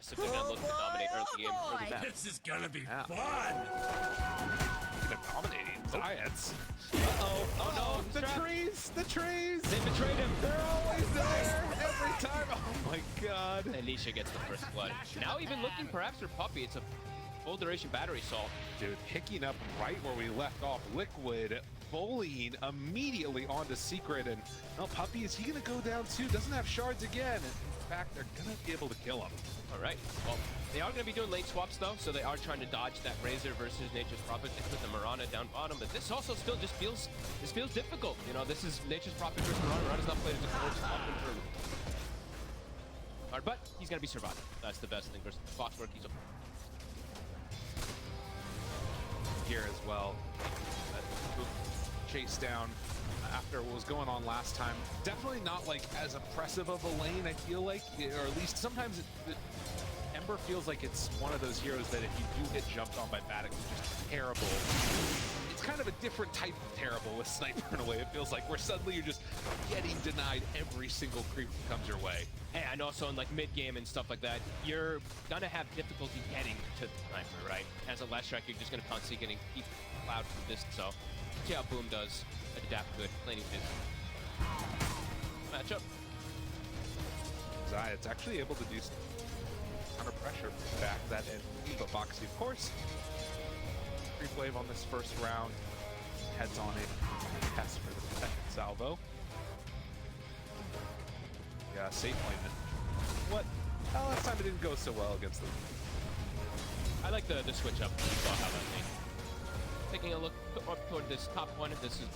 aggressively gonna look to dominate early game, early map. This is gonna be fun! They're dominating Zayats. Oh no, The trees! The trees! They betrayed him. They're always there every time. Oh my god. And Nisha gets the first blood. Now even looking perhaps for Puppey. It's a full duration battery assault. Dude, picking up right where we left off. Liquid bullying immediately onto Secret, and Puppey, is he gonna go down too? Doesn't have shards again. In fact, they're gonna be able to kill him. All right. Well, they are going to be doing lane swaps though, so they are trying to dodge that Razor versus Nature's Prophet. They put the Mirana down bottom, but this also still just feels difficult. You know, this is Nature's Prophet versus Mirana. Mirana's not played as a coach, often for hard, but he's going to be surviving. That's the best thing versus Foxwork. He's Here as well. Chase down after what was going on last time. Definitely not like as oppressive of a lane, I feel like, or at least sometimes Ember feels like it's one of those heroes that if you do get jumped on by Baddock, it's just terrible. It's kind of a different type of terrible with Sniper in a way. It feels like where suddenly you're just getting denied every single creep that comes your way. and also in like mid game and stuff like that, you're gonna have difficulty getting to the Sniper, right? As a last strike, you're just gonna constantly keep Cloud from this. So see how Boom does adapt good laning his matchup. Zayat's actually able to do some under pressure back that in, but Boxy, of course, creep wave on this first round, heads on it, test for the second salvo. Yeah, safe lane. What? Well, last time it didn't go so well against them. I like the switch up. You saw how that thing. Taking a look up toward this top one, this is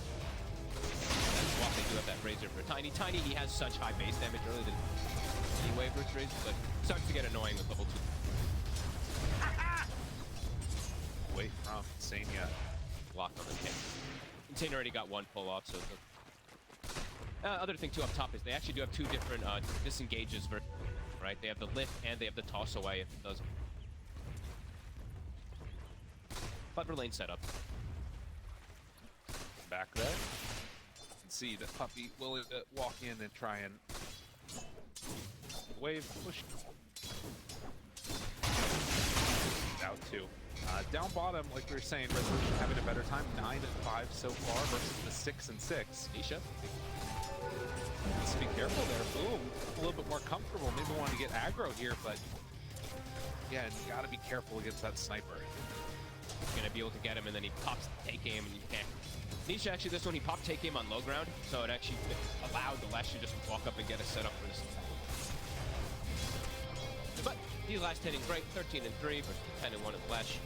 what they do have that Razor for Tiny. Tiny, he has such high base damage early that he wave versus Razor, but starts to get annoying with level 2. Away from Sanya. Locked on the kick. Insane already got one pull off, so other thing too up top is they actually do have two different disengages, right? They have the lift and they have the toss away if it does. Clever lane setup. Back there. You can see that Puppey will walk in and try and wave push. Out two. Down bottom, like we were saying, Resolution having a better time. 9-5 so far versus the 6-6. Nisha. Needs to be careful there. Boom. A little bit more comfortable. Maybe wanting to get aggro here, but yeah, you gotta be careful against that sniper. Gonna be able to get him, and then he pops take aim, and you can't. Nisha actually, this one he popped take aim on low ground, so it actually allowed the Lash to just walk up and get a setup for this. But these last hitting great, 13 and 3 versus 10 and 1 in Flash.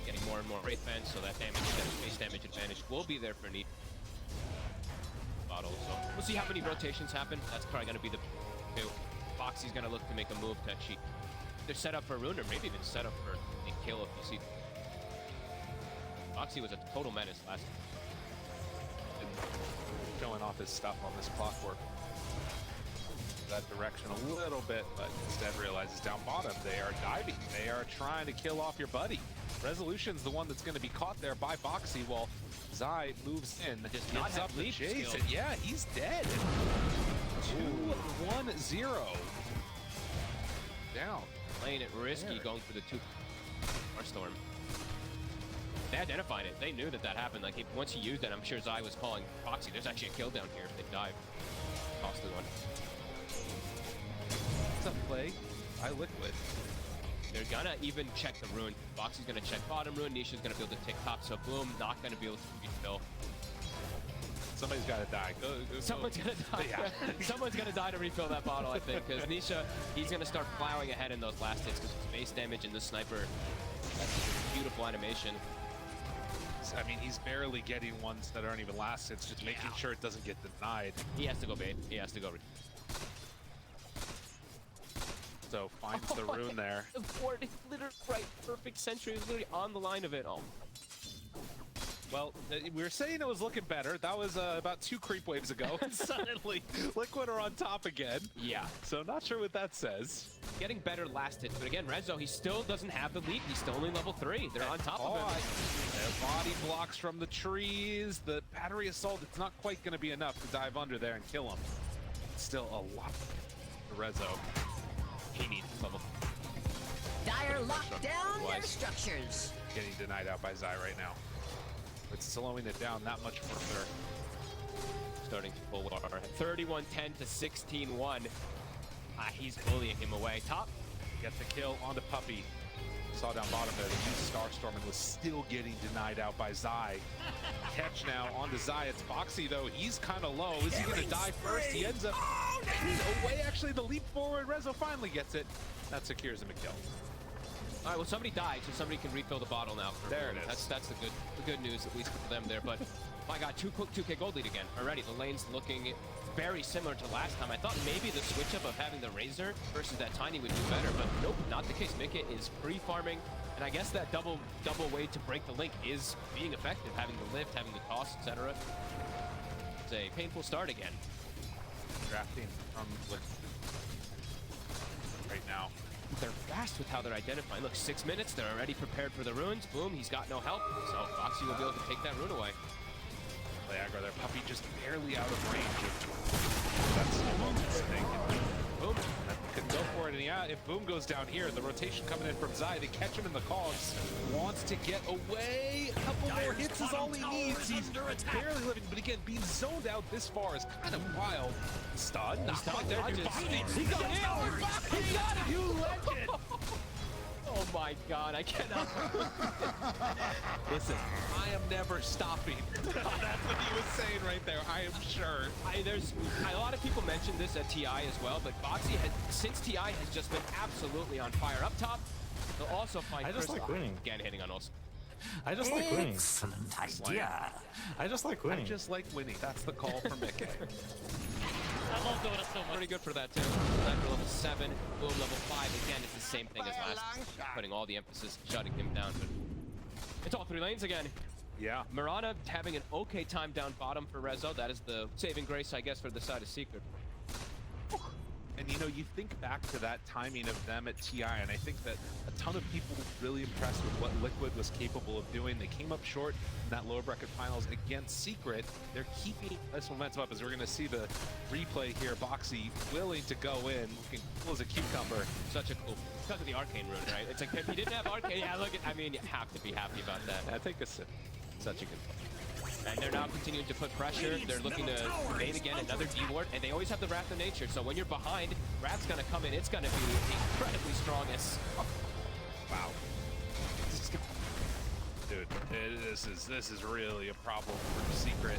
Getting more and more Wraith Fence, so that damage, that space damage advantage will be there for Nisha. Bottle, so we'll see how many rotations happen. That's probably gonna be the two. Foxy's gonna look to make a move to actually either set up for a rune or maybe even set up for a kill if you see. Foxy was a total menace last time. Showing off his stuff on this clockwork. That direction a little bit, but instead realizes down bottom they are diving. They are trying to kill off your buddy. Resolution's the one that's going to be caught there by Boxy while Zai moves in. Does not have leap chase. skill. And yeah, he's dead. 2-1-0. Down. Playing it risky, going for the 2 Storm. They identified it. They knew that happened. Like, once he used it, I'm sure Zai was calling Foxy. There's actually a kill down here if they dive. Costly one. What's up, play? I Liquid. They're gonna even check the rune. Foxy's gonna check bottom rune. Nisha's gonna be able to take top. So Boom, not gonna be able to refill. Somebody's got to die. Go. Someone's gonna die. Yeah. Someone's gonna die to refill that bottle, I think, because Nisha, he's gonna start plowing ahead in those last hits because base damage in the sniper. That's a beautiful animation. I mean, he's barely getting ones that aren't even last hits, just making sure it doesn't get denied. He has to go bait. He has to go. So finds the rune there. The board is literally right. Perfect sentry is literally on the line of it. Oh. Well, we were saying it was looking better. That was about 2 creep waves ago. And suddenly, Liquid are on top again. Yeah. So not sure what that says. Getting better last hits, but again, Rezo, he still doesn't have the leap. He's still only level 3. They're on top of him. Their body blocks from the trees. The battery assault, it's not quite going to be enough to dive under there and kill him. Still a lot for Rezo. He needs level. lock down their structures. Getting denied out by Zai right now. It's slowing it down that much further. Starting to pull our 31-10 to 16-1. He's bullying him away. Top. Gets the kill onto Puppy. Saw down bottom there, the used Starstorm and was still getting denied out by Zai. Catch now onto Zai. It's Boxy though. He's kind of low. Is he going to die first? He ends up he's away. Actually, the leap forward. Rezo finally gets it. That secures him a kill. All right, well, somebody died, so somebody can refill the bottle now. There it is. That's the good news, at least for them there. But my God, 2K gold lead again already. The lane's looking very similar to last time. I thought maybe the switch up of having the Razor versus that Tiny would do better, but nope, not the case. Mickey is free farming, and I guess that double way to break the link is being effective. Having the lift, having the toss, etc. It's a painful start again. Drafting from right now. They're fast with how they're identifying. Look, 6 minutes, they're already prepared for the runes. Boom, he's got no help, so Foxy will be able to take that rune away. Play aggro there. Puppy just barely out of range of that snowball thing. Boom, could go for it, and yeah, if Boom goes down here, the rotation coming in from Zai, they catch him in the cogs. Wants to get away. A couple more hits is all he needs. He's barely living, but again, being zoned out this far is kind of wild. Stun, not quite there. He got it! He got it! You legend! Oh my God, I cannot. Listen, I am never stopping. That's what he was saying right there, I am sure. There's a lot of people mentioned this at TI as well, but Boxy has, since TI has just been absolutely on fire up top. They'll also find I just like winning. Again, hitting on us. I just like winning. Excellent idea. I just like winning. I just like winning. That's the call for Mickey. I love Dota so much. Pretty good for that too. Sniper level 7, Boom level 5. Again, it's the same thing as last time. Putting all the emphasis, shutting him down. But it's all 3 lanes again. Yeah. Mirana having an okay time down bottom for Rezo. That is the saving grace, I guess, for the side of Secret. And you know, you think back to that timing of them at TI, and I think that a ton of people were really impressed with what Liquid was capable of doing. They came up short in that lower bracket finals against Secret. They're keeping this momentum up, as we're going to see the replay here. Boxy willing to go in, looking cool as a cucumber. Such a cool, because of the arcane rune, right? It's like, if he didn't have arcane, yeah, look at, I mean, you have to be happy about that. I think it's Such a good play. And they're now continuing to put pressure. They're looking to bait again another D-ward, and they always have the Wrath of Nature. So when you're behind, Wrath's gonna come in. It's gonna be incredibly strongest. Wow. Dude, this is really a problem for Secret.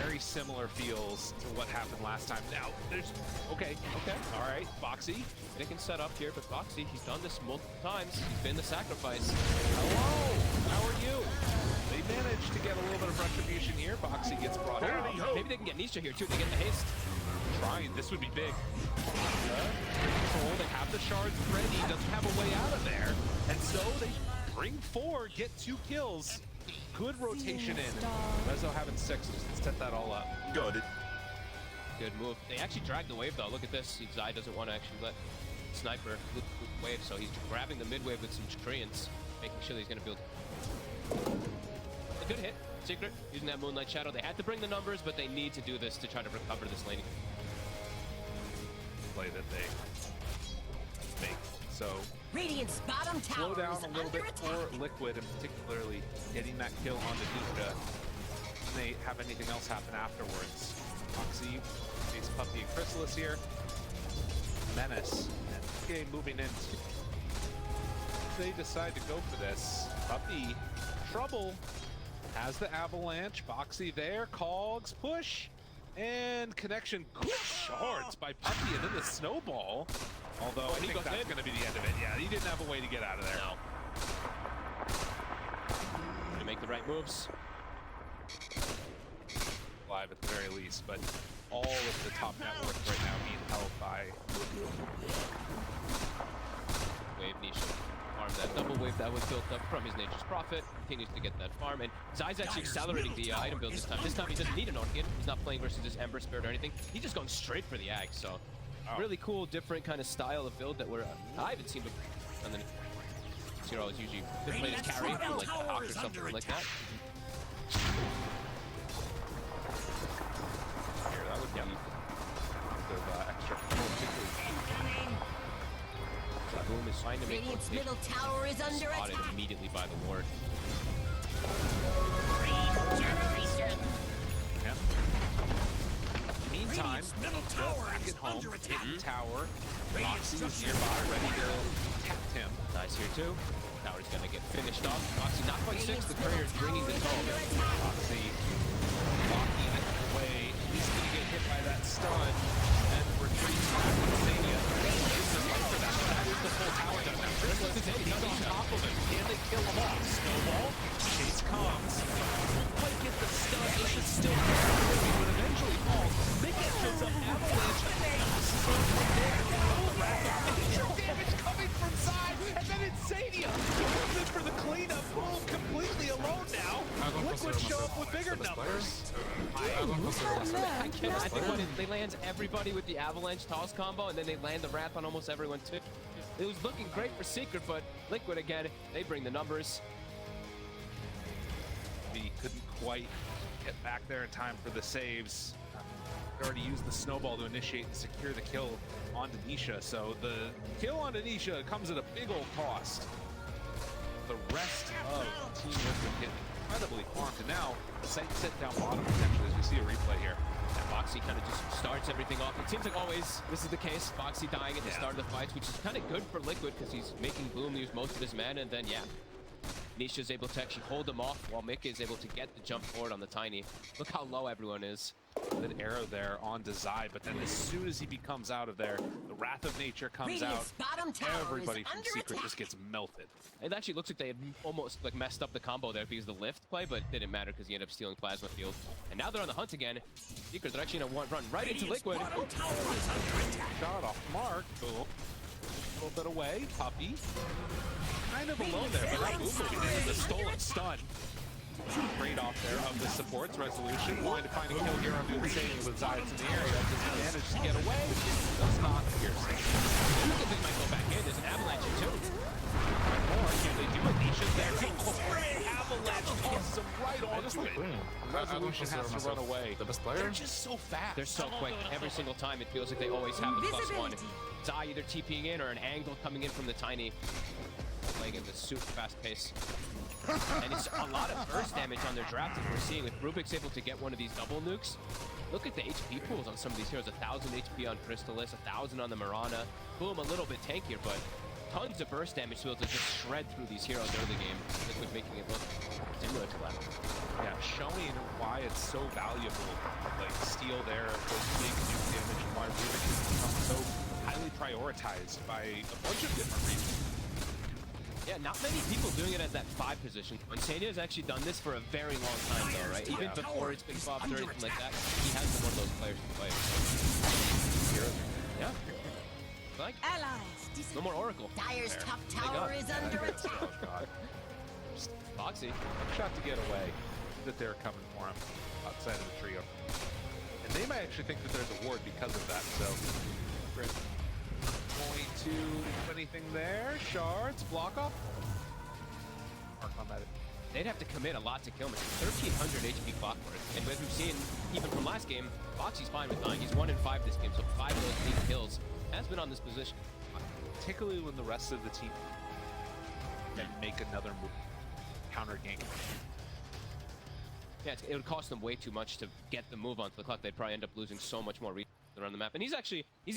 Very similar feels to what happened last time. Now, there's... Okay. All right, Boxy. They can set up here, but Boxy, he's done this multiple times. He's been the sacrifice. Hello! How are you? They managed to get a little bit of retribution here. Boxy gets brought out. Maybe they can get Nisha here, too. They get the haste. Trying. This would be big. Control. They have the shards ready. Doesn't have a way out of there. And so they bring 4, get 2 kills. Good rotation in. Rezo having 6. Let's set that all up. Got it. Good move. They actually dragged the wave, though. Look at this. Zai doesn't want to actually let Sniper loop the wave, so he's grabbing the mid wave with some Treants, making sure that he's going to build. A good hit. Secret, using that Moonlight Shadow. They had to bring the numbers, but they need to do this to try to recover this laning. Play that they make. So Radiant's bottom tower slow down is a little under bit attack. for Liquid, and particularly getting that kill onto Nisha. And they have anything else happen afterwards. Foxy, face Puppy and Chrysalis here. Menace. And game moving in. They decide to go for this. Puppy, trouble. Has the avalanche. Boxy there. Cogs, push. And connection good shards by Puppy, and then the snowball. Although I think that's going to be the end of it. Yeah, he didn't have a way to get out of there. No. Gonna make the right moves. Live at the very least, but all of the top net worth right now being held by Wave Nisha. Farm that double wave that was built up from his Nature's Prophet. Continues to get that farm, and Zai's actually accelerating the item build this time. This time he doesn't need an Orchid. He's not playing versus his Ember Spirit or anything. He's just going straight for the Ag, so really cool, different kind of style of build that I haven't seen before. And then Zero is usually played as carry, from like Hawk or something like that. here. That would be a bit of extra control, particularly. Boom is trying to make Radiant's middle tower is under spotted attack. immediately by the ward. Regeneration. Yeah. Meantime, middle tower back is at home, under attack. hitting tower. Moxie is nearby, ready to tap him. Nice here too. Tower's gonna get finished off. Moxie not quite 6. The courier's bringing the toll. Moxie walking away. He's gonna get hit by that stun and retreats back to Stania. That is the full tower done now. He's on top of him. Can they kill him off? Snowball. Chase comes. Won't quite get the stun. This is still moving, but eventually falls. Mickey shows up. Avalanche. Damage coming from side, and then it's Sadia. He comes in for the cleanup. Boom, completely alone now. Liquid show up with bigger numbers. I think when they land everybody with the Avalanche toss combo, and then they land the Wrath on almost everyone too. It was looking great for Secret, but Liquid again, they bring the numbers. He couldn't quite get back there in time for the saves. He already used the snowball to initiate and secure the kill onto Nisha, so the kill onto Nisha comes at a big old cost. The rest of Team Liquid hit incredibly farmed, and now Sight set down bottom potentially as we see a replay here. And Foxy kind of just starts everything off. It seems like always this is the case. Foxy dying at the start of the fights, which is kind of good for Liquid because he's making Boom use most of his mana, and then yeah, Nisha's able to actually hold him off while Mika is able to get the jump forward on the Tiny. Look how low everyone is. Good arrow there onto Zai, but then as soon as he becomes out of there, the Wrath of Nature comes out. Radiant's bottom tower Everybody is from under Secret attack. just gets melted. It actually looks like they had almost like messed up the combo there because of the lift play, but it didn't matter because he ended up stealing Plasma Field. And now they're on the hunt again. Secret, they're actually gonna run right into Liquid. Bottom tower is under attack. Shot off mark. Boom. A little bit away. Puppy. Kind of alone there, but Boom is a stolen stun. Great off there of the supports resolution. Wanting to find a kill here on the Insane with Zayas in the area. Does he manage to get away? Does not. Piercing. I think they might go back in. There's an Avalanche here too. Or can they do it? Nisha's there. Avalanche tosses him right I just onto like it. winning. Resolution has to run away. The best player? They're just so fast. They're so quick. Every single time it feels like they always have a +1. Zai either TPing in or an angle coming in from the Tiny. Playing at the super fast pace. And it's a lot of burst damage on their draft as we're seeing. If Rubik's able to get one of these double nukes, look at the HP pools on some of these heroes. 1,000 HP on Crystallis, 1,000 on the Mirana. Boom, a little bit tankier, but tons of burst damage to be able to just shred through these heroes early game. Liquid making it look similar to that. Yeah, showing why it's so valuable. Like steal there, those big nuke damage, and why Rubik has become so highly prioritized by a bunch of different reasons. Yeah, not many people doing it at that 5 position. Insania has actually done this for a very long time though, right? Even before it's been buffed or anything like that, he has been one of those players to play. Yeah. Like, Allies. no more Oracle. Dire's There. top Thank tower God. is under attack. Oh god. Foxy. Shot to get away. That they're coming for him outside of the trio. And they might actually think that there's a ward because of that, so Grit going to do anything there. Shards, block off. Mark on that. They'd have to commit a lot to kill him. It's 1,300 HP clockwork. And as we've seen, even from last game, Foxy's fine with dying. He's 1 in 5 this game, so 5 of those 8 kills has been on this position. Particularly when the rest of the team can make another move. Counter gank. Yeah, it would cost them way too much to get the move onto the clock. They'd probably end up losing so much more around the map. And he's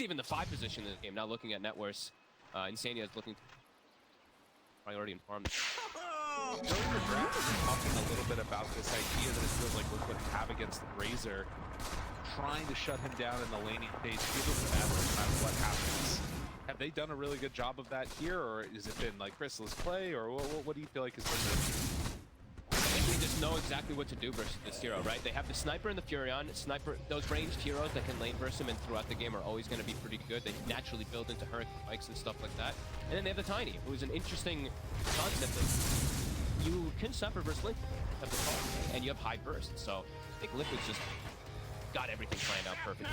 even the 5 position in this game. Now looking at net worth, Insania is looking priority and farm. Earlier draft was talking a little bit about this idea that it feels like Liquid have against the Razor, trying to shut him down in the laning phase, give him the battle no matter what happens. Have they done a really good job of that here, or has it been like Crystal's play, or what do you feel like has been the... I think they just know exactly what to do versus this hero, right? They have the Sniper and the Furion. Sniper, those ranged heroes that can lane versus him and throughout the game are always going to be pretty good. They naturally build into Hurricane spikes and stuff like that. And then they have the Tiny, who is an interesting concept of you can suffer versus Link at the top, and you have high burst. So I think Liquid's just got everything planned out perfectly.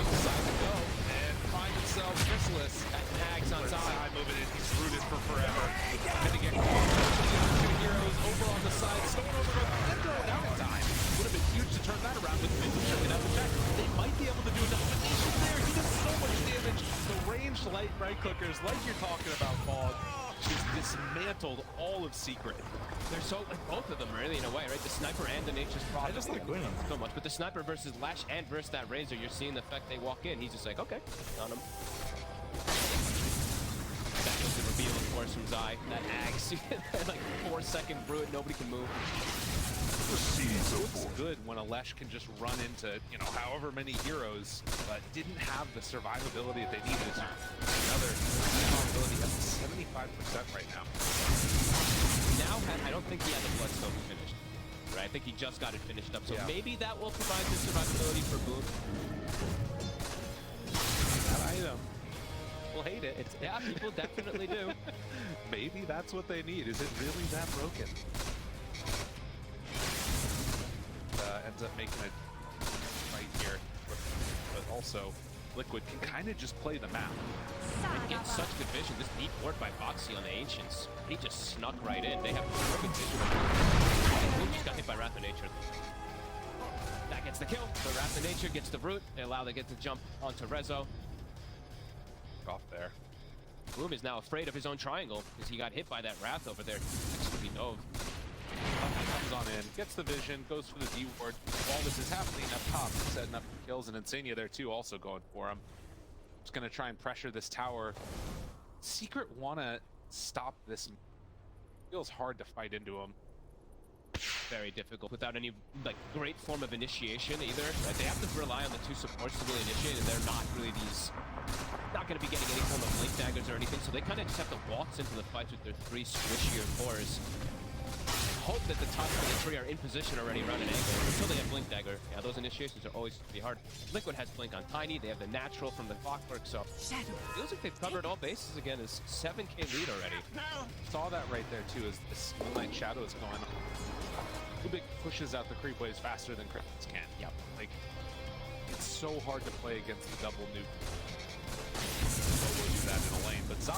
Decide to go and find himself Chrysalis. Nags on side. Moving in, he's rooted for forever. Gonna get caught. 2 heroes over on the side. Stolen over and throw it out in time. Would have been huge to turn that around with Vintage checking out the check. They might be able to do enough, but Nisha's there. He does so much damage. The range right clickers, like you're talking about, Fog, just dismantled all of Secret. They're so, like, both of them really in a way, right? The sniper and the Nature's Prophet. I just like winning. So much, but the sniper versus Lash and versus that Razor, you're seeing the effect they walk in. He's just like, okay, on him. That was the reveal, of course, from Zai. That Axe, like 4-second brute, nobody can move. It's good when a Lesh can just run into, you know, however many heroes, but didn't have the survivability that they needed. Another survivability up to 75% right now. Now, I don't think he had the Bloodstone finished. Right, I think he just got it finished up, so Yeah. maybe that will provide the survivability for Boom. That item, people hate it. Yeah, people definitely do. Maybe that's what they need. Is it really that broken? Ends up making it right here, but also Liquid can kind of just play the map. They get such good vision. This neat ward by Boxy on the Ancients. He just snuck right in. They have perfect vision. Boom just got hit by Wrath of Nature. That gets the kill. So Wrath of Nature gets the root. They allow they get to jump onto Rezo. Off there. Boom is now afraid of his own triangle because he got hit by that Wrath over there. Actually, dove. Comes on in, gets the vision, goes for the D ward. While this is happening up top, setting up kills, and Insania there too, also going for him. Just gonna try and pressure this tower. Secret wanna stop this. Feels hard to fight into him. Very difficult without any like great form of initiation either. Right? They have to rely on the two supports to really initiate, and they're not really not going to be getting any form of blink daggers or anything. So they kind of just have to waltz into the fights with their 3 squishier cores. Hope that the top of the tree are in position already around an angle until they have blink dagger. Yeah, those initiations are always pretty hard. Liquid has blink on Tiny. They have the natural from the clockwork, so feels like they've covered all bases again. Is 7K lead already. Saw that right there too, as this Moonlight Shadow is going on. Kubik pushes out the creep waves faster than Crickets can. Yep. Like, it's so hard to play against the double nuke. We'll do that in a lane, but Zai,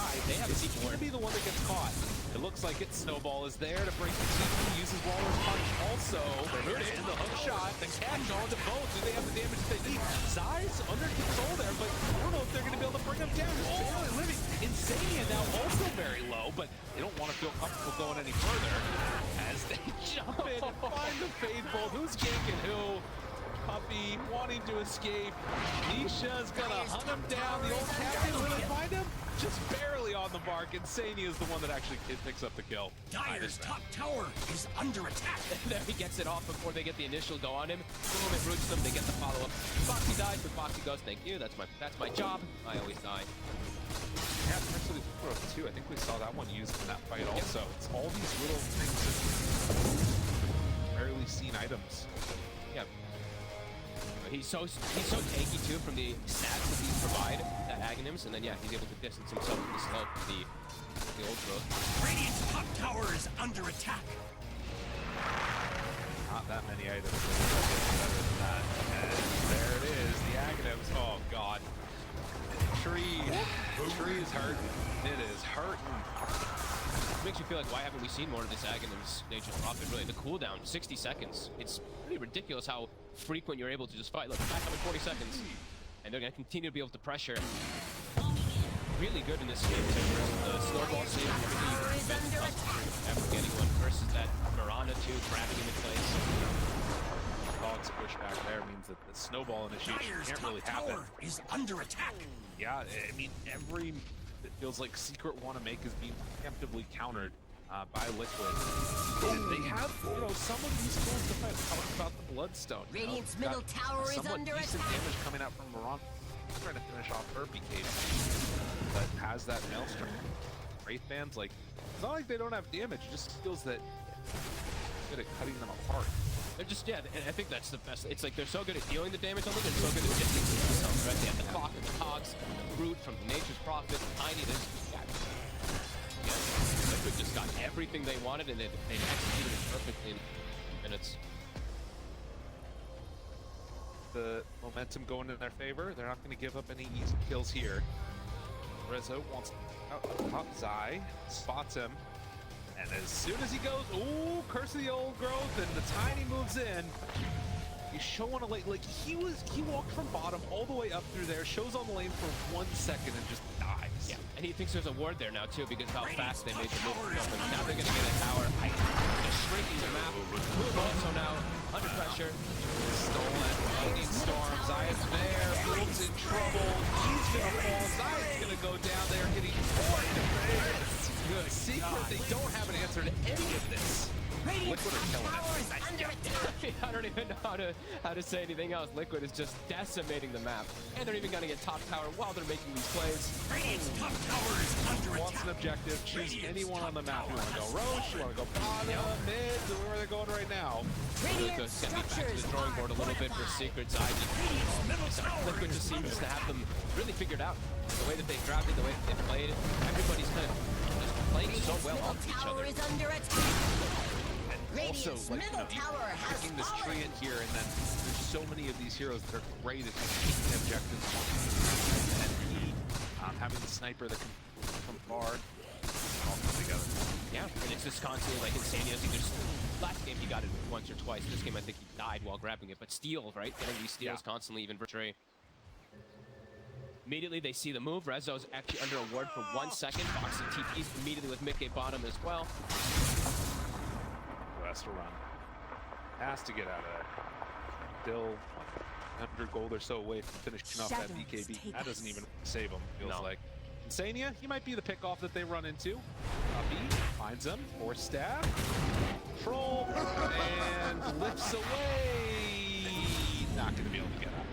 is he going to be the one that gets caught? It looks like it. Snowball is there to break the team. He uses Waller's Punch also. They hurt it in the hook shot. The catch on to both. Do they have the damage they need? Zai's under control there, but I don't know if they're going to be able to bring him down. He's barely living. Insania now also very low, but they don't want to feel comfortable going any further as they jump in and find the Faithful. Who's ganking who? Puppy wanting to escape. Nisha's gonna hunt him down. The old captain, will they find him? Just barely on the mark. Insania is the one that actually picks up the kill. Dyer's top tower is under attack. There he gets it off before they get the initial go on him. Boom, it roots them. They get the follow-up. Foxy dies, but Foxy goes, thank you. That's my job. I always die. Yeah, especially the throw too. I think we saw that one used in that fight also. It's all these little things that rarely seen items. Yeah. He's so tanky too from the stats that these provide, that Aghanims, and then yeah, he's able to distance himself from the slope of the old growth. Radiant's top tower is under attack. Not that many items that are better than that. And there it is, the Aghanims. Oh god. Tree is hurting. It is hurting. It makes you feel like, why haven't we seen more of this Aghanim's Nature's Prophet? Really, the cooldown, 60 seconds. It's pretty ridiculous how frequent you're able to just fight. Look, back up in 40 seconds. And they're going to continue to be able to pressure. Really good in this game, too. The snowball save and everything you can defend after getting one versus that Mirana, too, grabbing him in place. Dog's push back there means that the snowball initiation Dyer's can't top really happen. tower is under attack. Yeah, I mean, every it feels like Secret want to make is being preemptively countered by Liquid. And they have, you know, some of these tools to fight. Talking about the Bloodstone. Radiant's you know, middle tower is somewhat under decent attack. damage coming out from Moran. Trying to finish off her BKB, but has that Maelstrom. Wraith Bands, like, it's not like they don't have damage. It just feels that good at cutting them apart. They're just, yeah, and I think that's the best. It's like they're so good at dealing the damage on them, they're so good at distancing themselves, right? They have the clock and the cogs, the root from the Nature's Prophet, Tiny, there's, yeah, Liquid just got everything they wanted, and they executed it perfectly in minutes. The momentum going in their favor. They're not going to give up any easy kills here. Rezo wants out top. Zai spots him. And as soon as he goes, ooh, curse of the old growth, and the Tiny moves in. You show on a lane, like he walked from bottom all the way up through there, shows on the lane for 1 second and just dies. Yeah, and he thinks there's a ward there now too because of how fast they made the move to open. Now they're gonna get a tower. Just shrinking the map. Move also now under pressure. Stolen, Lightning Storm, Zayas there, Field's in trouble, he's gonna fall, Zayas gonna go down there, hitting 4 good. Secret, they don't have an answer to any of this. Liquid are killing it. I don't even know how to say anything else. Liquid is just decimating the map. And they're even gonna get top tower while they're making these plays. Radiant's top tower is under Wants attack. an objective, choose anyone on the map. You wanna go Roche, you wanna go bottom, mid, where they're going right now. Liquid's gonna be back to the drawing board a little bit for Secret's side. Liquid just seems to have them really figured out. The way that they drafted, the way that they played, everybody's kind of just playing so well off each other. Is under attack. Also, like, middle tower has picking this fallen. Treant here, and then there's so many of these heroes that are great at taking objectives. And he, having the sniper that can from far, all come together. Yeah, and it's just constantly like Insania's either last game he got it once or twice. This game I think he died while grabbing it, but steals, right? Getting these steals constantly, even for Trey. Immediately they see the move. Rezo's actually under a ward for 1 second. Boxing TPs immediately with Mickey bottom as well. Has to run. Has to get out of there. Still 100 gold or so away from finishing off that BKB. That doesn't even save him, feels like. Insania, he might be the pickoff that they run into. Uppy finds him. Force stab. Troll. And lifts away. Not going to be able to get out.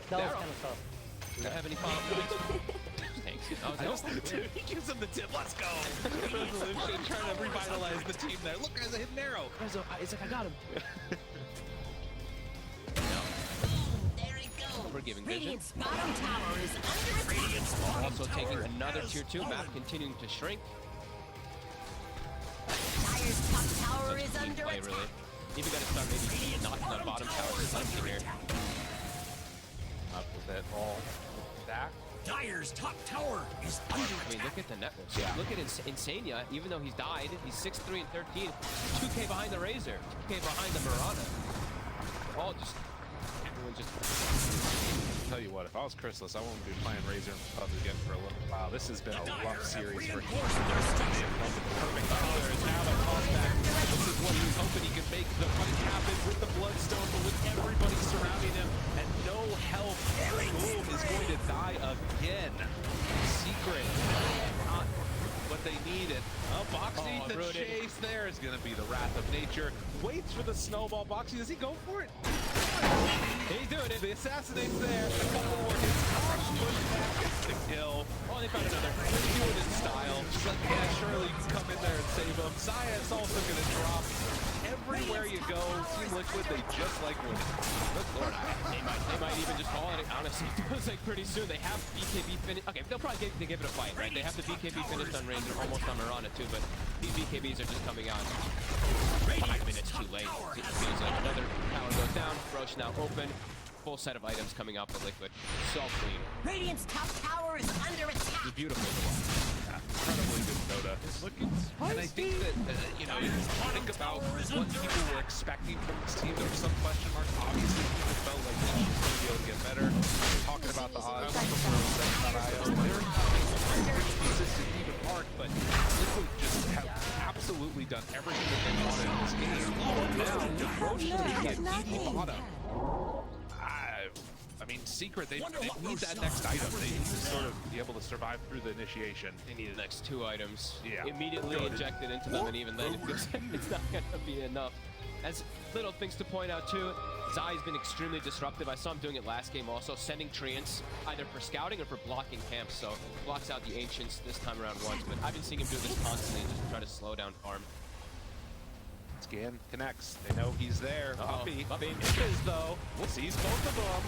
That was kind of tough. Do you have any follow-up points? Thanks. He gives him the tip. Let's go. Resolution trying to revitalize the team there. Look, there's a hidden arrow. It's like I got him. There he goes. We're giving vision. Radiant's bottom tower is under attack. Also taking another tier 2 map, continuing to shrink. Dire's top tower is Such a clean under play, attack. really. Even got to start maybe knocking on bottom tower or something here. Up with it all back. Dire's top tower is under I mean, attack. look at the networks. Look at Insania. Even though he's died, he's 6-3 and 13. 2K behind the Razor. 2K behind the Mirana. All just, everyone just. Tell you what, if I was Chrysalis, I wouldn't be playing Razor and Pub again for a little while. This has been a rough series for him. Perfect colors. Now the callback. This is what he was hoping he could make the fight happen with the Bloodstone, but with everybody surrounding him and no help, Boom is going to die again. Secret. Not what they needed. Boxy, the rooted. chase there is going to be the wrath of nature. Waits for the snowball. Boxy, does he go for it? He's doing it. The assassinate's there. A couple more hits. Push back gets the kill. Oh, they found another. They're doing it in style. Just like, yeah, surely you can come in there and save him. Zaya's also going to drop. Everywhere you go, Team Liquid, they just like winning. Good lord, they might even just call it. Honestly, it feels like pretty soon they have BKB finished. Okay, they'll probably give it a fight, right? They have the BKB finished on Razor, almost on Mirana too, but these BKBs are just coming out 5 minutes too late. It feels like another tower goes down. Roche now open. Full set of items coming out for Liquid. So clean. Radiant's top tower is under attack. It's beautiful to watch. Incredibly good Dota. And I think that, you know, you think about what people were expecting from this team. There were some question marks. Obviously, people felt like they should be able to get better. Talking about the odds before they're pretty consistent even mark, but Liquid just have absolutely done everything that they wanted in this game. Now, Roche taking a DD bottom. I mean, Secret, they need that next item. They need to sort of be able to survive through the initiation. They need the next 2 items. Yeah. Immediately injected into them, and even then, it feels like it's not going to be enough. As little things to point out too, Zai's been extremely disruptive. I saw him doing it last game also, sending Treants either for scouting or for blocking camps. So blocks out the Ancients this time around once, but I've been seeing him do this constantly and just try to slow down farm. Scan connects. They know he's there. Puppy. Puppy. Misses though. Sees both of them.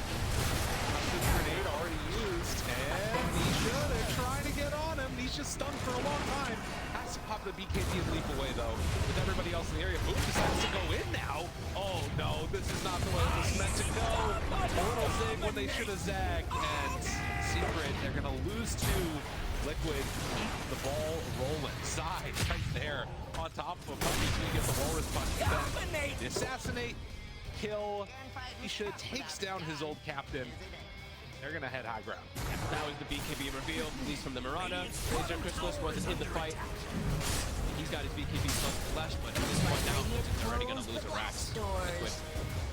Custom grenade already used. And Nisha, they're trying to get on him. Nisha's stunned for a long time. Has to pop the BKB and leap away though. With everybody else in the area. Boom decides to go in now. Oh no, this is not the way it was meant to go. A little zig when they should have zagged. And Secret, they're gonna lose 2. Liquid keep the ball rolling. Side right there on top of him. He's going to get the walrus punch. Dominate! The assassinate, kill. Nisha takes down his old captain. They're going to head high ground. That was the BKB reveal, at least from the Mirana. Razor Chrysalis wasn't in the fight. He's got his BKB plus flash, but at this point now, they're already going to lose a Rax. Liquid.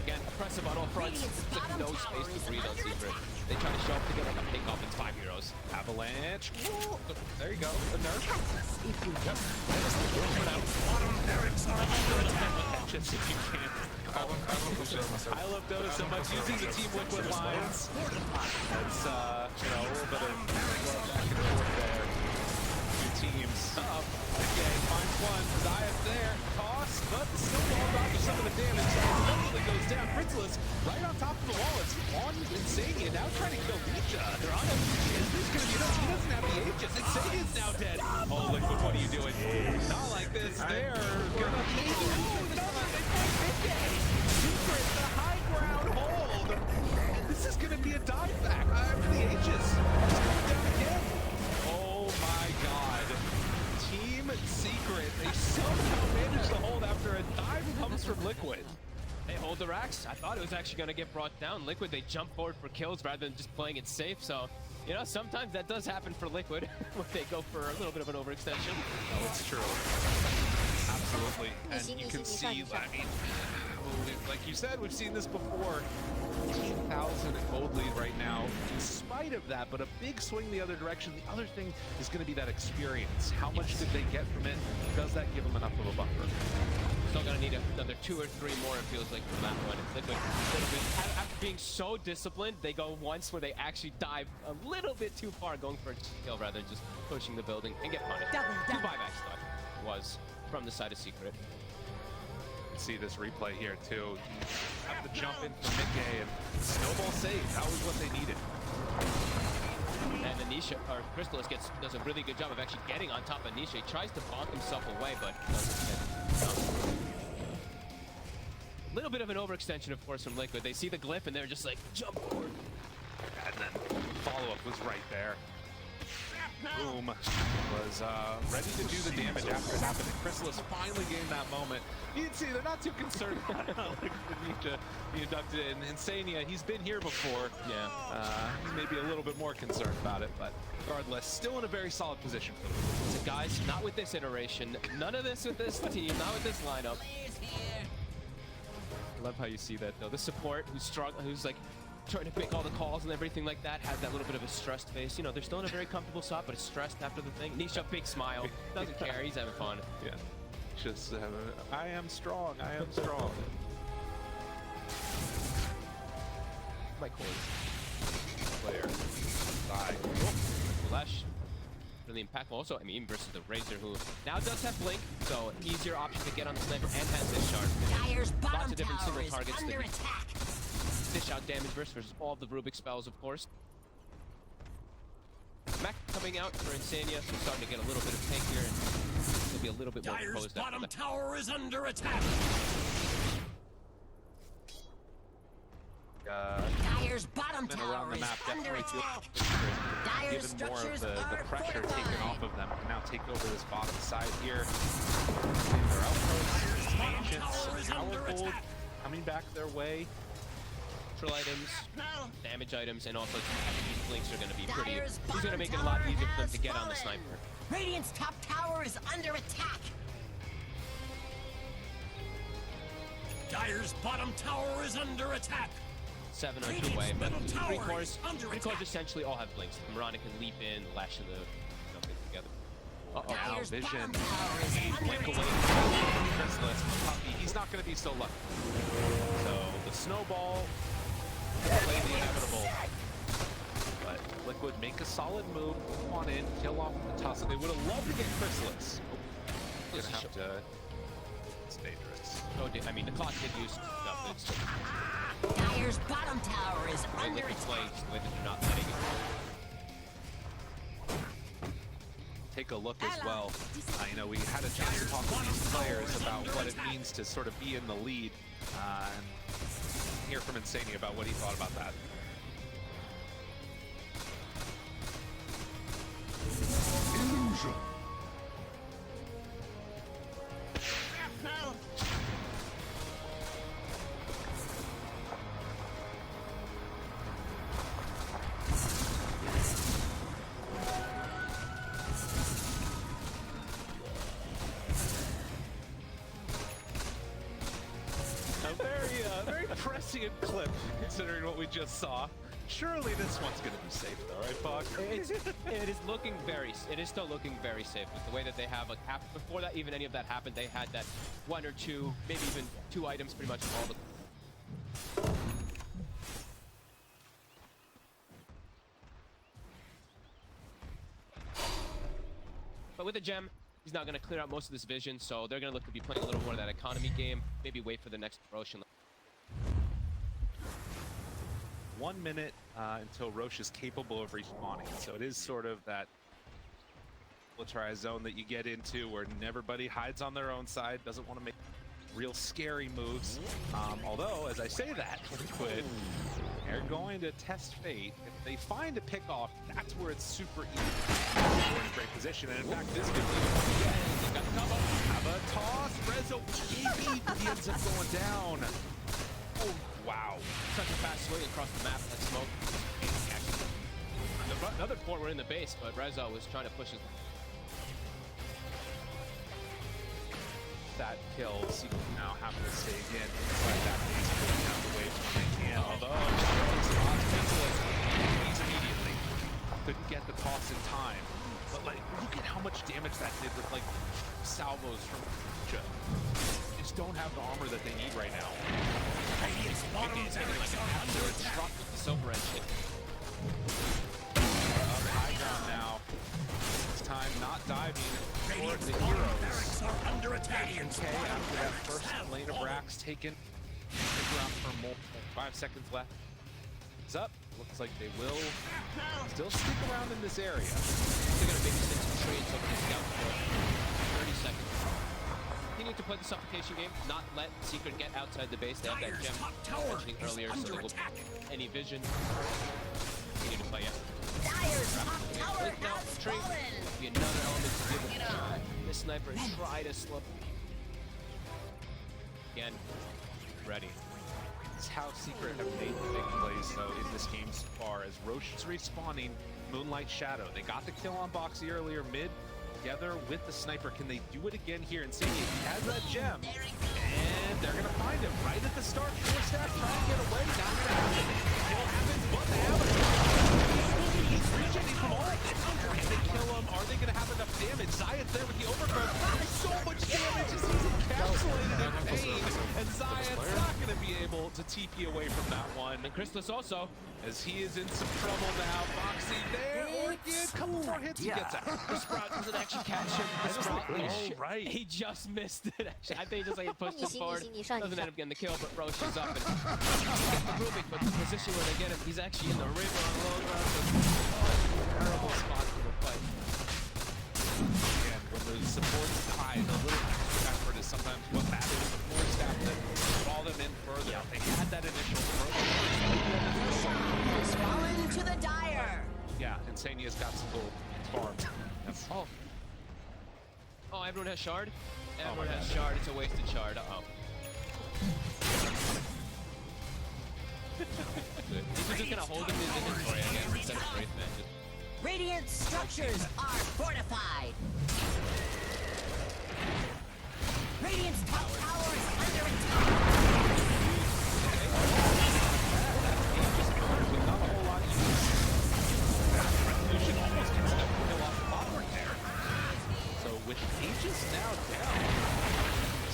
Again, oppressive on all fronts. It's like no space to breathe on Secret. They try to show up to get like a pick off. It's 5 heroes. Avalanche. Whoa. There you go. A nerf. Yep. Just if you can. I love Dota so much. Using the Team Liquid lines. It's, you know, a little bit of back and forth there. Two teams. Okay, finds one. Zayas there. Toss, but the snowball dodges some of the damage. Eventually goes down. Chrysalis right on top of the wall. It's on Insania now trying to kill Nisha. They're on him. He's going to be he doesn't have the Aegis. Insania's now dead. Oh, Liquid, what are you doing? Not like this. They're going to be Secret, the high ground hold. This is going to be a dive back after the Aegis. It's going down again. Oh my god. Team Secret, they somehow managed to hold after a dive comes from Liquid. They hold the Rax. I thought it was actually going to get brought down. Liquid, they jump forward for kills rather than just playing it safe. So, you know, sometimes that does happen for Liquid when they go for a little bit of an overextension. Oh, it's true. Absolutely. And you can see, I mean, like you said, we've seen this before. 18,000 gold lead right now. In spite of that, but a big swing the other direction. The other thing is going to be that experience. How much did they get from it? Does that give them enough of a buffer? Still gonna need another 2 or 3 more, it feels like, from that one. Liquid, a little bit, after being so disciplined, they go once where they actually dive a little bit too far, going for a kill rather than just pushing the building and get punished. 2 buybacks, though, was from the side of Secret. See this replay here too. Have to jump in from mid-game and snowball save. That was what they needed. And then Nisha, or Chrysalis does a really good job of actually getting on top of Nisha. He tries to bonk himself away, but doesn't get a little bit of an overextension, of course, from Liquid. They see the glyph and they're just like, jump forward. And then follow-up was right there. Boom was ready to do the damage after it happened. And Chrysalis finally gained that moment. You can see they're not too concerned about Nisha being inducted in. Insania, he's been here before. Yeah, he's maybe a little bit more concerned about it, but regardless, still in a very solid position. So guys, not with this iteration. None of this with this team. Not with this lineup. I love how you see that though. The support who's like trying to pick all the calls and everything like that, has that little bit of a stressed face. You know, they're still in a very comfortable spot, but it's stressed after the thing. Nisha, big smile. Doesn't care. He's having fun. Yeah. Just, I am strong. I am strong. My cord. Player. Side. Flash. Really impactful. Also, I mean, versus the Razor, who now does have Blink, so easier option to get on the sniper and has this shard. Dyer's Lots bottom of different tower single is targets under that attack. dish out damage versus all of the Rubik spells, of course. Mac coming out for Insania, so starting to get a little bit of tank here, and he'll be a little bit more Dyer's composed after bottom that. tower is under attack. Dyer's bottom Been tower around the is map under definitely feels attack. Dyer's given more of structures the are pressure taken fortified. off of them. Can now take over this bottom side here. Their outposts, agents, power gold coming back their way. Neutral items, damage items, and also these blinks are going to be pretty. Dyer's He's going to bottom make it a lot tower easier for them has to get on the fallen. sniper. Radiant's top tower is under attack. Dyer's bottom tower is under attack. 7 underway, but middle tower three is cores under attack. essentially all have blinks. Mirana can leap in, lash to the jumping together. Uh-oh. Now Dyer's Vision. bottom tower is under Blink away attack. from Chrysalis. Puppy, he's not going to be so lucky. So the snowball play the inevitable. But Liquid make a solid move, move on in, kill off the Tusk. They would have loved to get Chrysalis. Gonna have to. It's dangerous. Oh, I mean, the clock did use stuff, but it's still Dyer's bottom tower is the way under Liquid attack. plays, the way that they're not letting it Take a look as well. You know, we had a chance to talk to these players about what it means to sort of be in the lead and hear from Insania about what he thought about that. explosion. A very prescient clip, considering what we just saw. Surely this one's going to be safe, though, right, Buck? It is looking it is still looking very safe with the way that they have, like, before that even any of that happened, they had that 1 or 2, maybe even 2 items pretty much all the. But with the gem, he's not going to clear out most of this vision, so they're going to look to be playing a little more of that economy game, maybe wait for the next promotion. 1 minute until Roche is capable of respawning. So it is sort of that militarized zone that you get into where everybody hides on their own side, doesn't want to make real scary moves. Although, as I say that, Liquid, they're going to test fate. If they find a pick off, that's where it's super easy. They're in a great position, and in fact, this could be have a toss. Rezo KB, he ends up going down. Oh, wow. Such a fast swing across the map, that smoke. Another port were in the base, but Rezo was trying to push his. That kill, Secret now have to stay again inside that base, pulling out the waves when they can. Although, he's immediately couldn't get the toss in time. But like, look at how much damage that did with like salvos from Nisha. They just don't have the armor that they need right now. Radiant's bottom barracks are under attack. With the silver edge. Up high ground now. This time not diving toward Radiant's the bottom heroes. barracks are under attack. Okay, after that first lane of racks taken, stick around for multiple 5 seconds left. It's up. Looks like they will still stick around in this area. They're going to make some trades over the scout for 30 seconds. Continue to play the suffocation game, not let Secret get outside the base. They have that gem mentioning earlier, so they will any vision. Continue to play it. Dyer's top tower Now, has trade fallen. be another element to give it a shot. This sniper try to slow. Again, ready. This is how Secret have made the big plays, though, in this game so far, as Roche is respawning Moonlight Shadow. They got the kill on Boxy earlier, mid, together with the sniper. Can they do it again here? And Sadie has that gem, and they're going to find him right at the start. Short stack trying to get away, not going to happen. Kill happens, but they have it. He's reaching from all. Can they kill him? Are they going to have enough damage? Zayat's there with the overgrowth. So much damage as he's encapsulated in pain, and Zayat's not going to be able to TP away from that one. And Crystallis also. As he is in some trouble now. Foxy there, Orchid, couple more hits, he gets out. The Sprout doesn't actually catch him. The Sprout, Oh, right. he just missed it. Actually, I think just like he pushed him forward. Nisha. Doesn't end up getting the kill, but Roche is up and get the Rubik, but the position where they get him, he's actually in the river on low ground. Terrible spot for the fight. Again, when the support's tied, a little extra effort is sometimes what matters. The forward staff that draw them in further. They had that initial Has fallen to the Dyer. Yeah, and Sania's got some gold farms. Oh. Oh, everyone has shard? my Everyone has God. shard. It's a wasted shard. Uh-oh. He's just gonna hold him in his inventory, I guess, instead of Wraith Man. Just Radiant structures are fortified. Radiant's top tower is under attack. with not a whole lot of use. Revolution almost gets that kill off the bottom there. So with Aegis now down,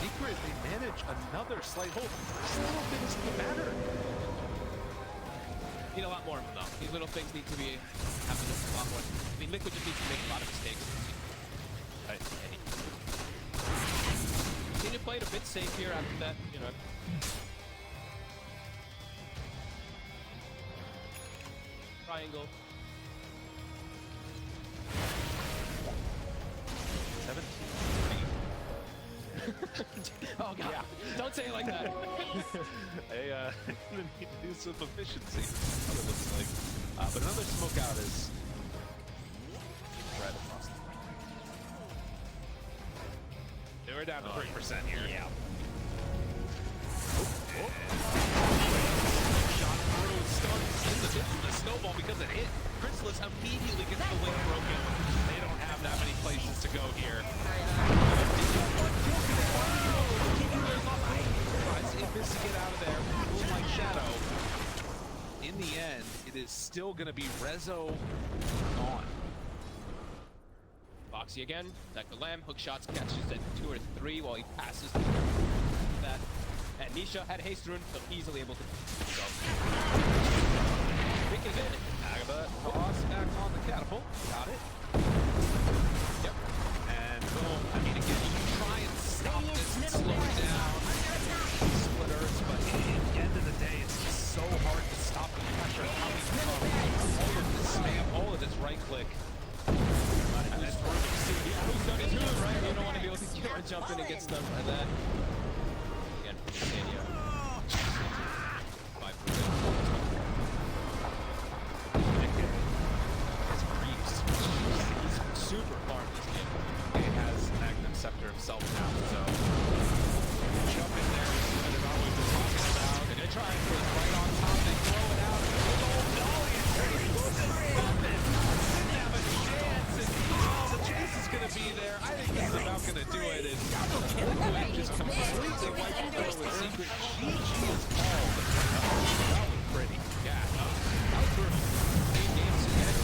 Secret, they manage another slight hold. Just a little bit is the matter. need a lot more of them, though. These little things need to be happening a lot more. I mean, Liquid just needs to make a lot of mistakes. Right. Continue to play it a bit safe here after that, you know. Triangle. 17. Oh, God. Yeah. Don't say it like that. They need to do some efficiency, what it looks like. But another smoke out is right across the down to 3% here. Yeah. Shot through, stuns in the midst of the snowball because it hit. Chrysalis immediately gets the link broken. They don't have that many places to go here. Tries to get out of there. Moonlight Shadow. In the end, it is still going to be Rezo on. Foxy again, attack the lamb, hook shots, catches at 2 or 3 while he passes that. And Nisha had haste rune, so easily able to go. Pick is in. Agatha toss back on the catapult. Got it. Yep. And boom. I mean, again, you can try and stop this and slow it down. Splitters, but at the end of the day, it's just so hard to stop the pressure coming from all of this spam, all of this right click. And that's who's done his move, right? You don't want to be able to jump in and get stunned by that. Again, Nisha. 5%. He's super far in this game. He has Magnum Scepter himself now, so jump in there. And they're not what we're talking about. They're gonna try and put it right on top. They throw it out. Big old dolly. It's pretty cool. Didn't have a chance, and the chase is going to be there. I think this is about going to do it, and Liquid just completely wiped the floor with Secret. GG is called. That was pretty. Yeah. That was for 8 games again.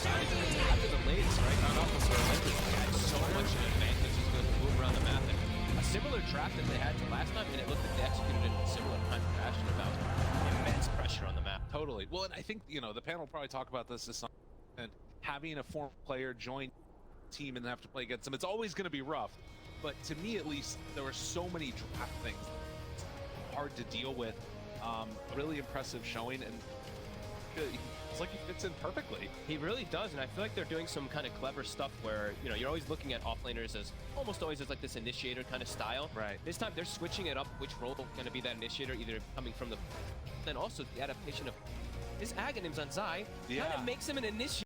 After the latest, right? Not off of Olympic. He had so much of an advantage. He's going to move around the map. And a similar trap that they had to last time, and it looked like they executed it in a similar time fashion about immense pressure on the map. Totally. Well, and I think, you know, the panel will probably talk about this as something, and having a former player join the team and have to play against them, it's always going to be rough. But to me, at least, there were so many draft things hard to deal with. Really impressive showing, and it's like he fits in perfectly. He really does, and I feel like they're doing some kind of clever stuff where, you know, you're always looking at offlaners as almost always as like this initiator kind of style. Right. This time they're switching it up, which role is going to be that initiator, either coming from the... Then also the adaptation of his Aghanims on Zai kind Yeah. of makes him an initiator.